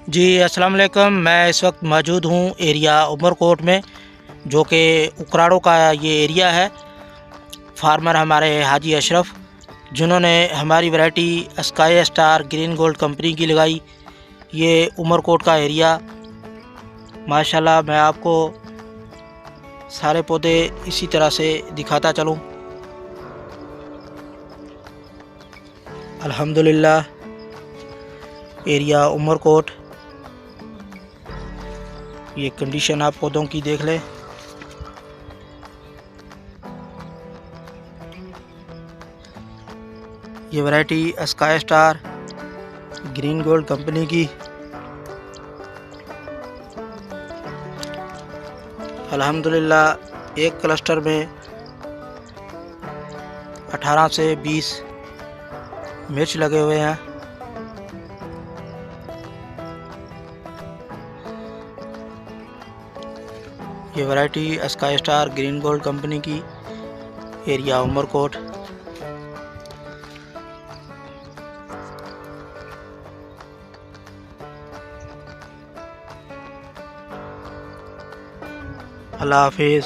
जी अस्सलाम वालेकुम। मैं इस वक्त मौजूद हूँ एरिया उमरकोट में, जो कि उकराड़ों का ये एरिया है। फार्मर हमारे हाजी अशरफ, जिन्होंने हमारी variety sky star green gold company की लगाई। ये उमरकोट का एरिया माशाल्लाह, मैं आपको सारे पौधे इसी तरह से दिखाता चलूँ। अल्हम्दुलिल्लाह, एरिया उमरकोट, ये कंडीशन आप पौधों की देख लें। ये variety sky star green gold company की अल्हम्दुलिल्लाह एक क्लस्टर में 18 से 20 मिर्च लगे हुए हैं। ये variety sky star green gold company की, एरिया उमरकोट। अल्लाह हाफिज़।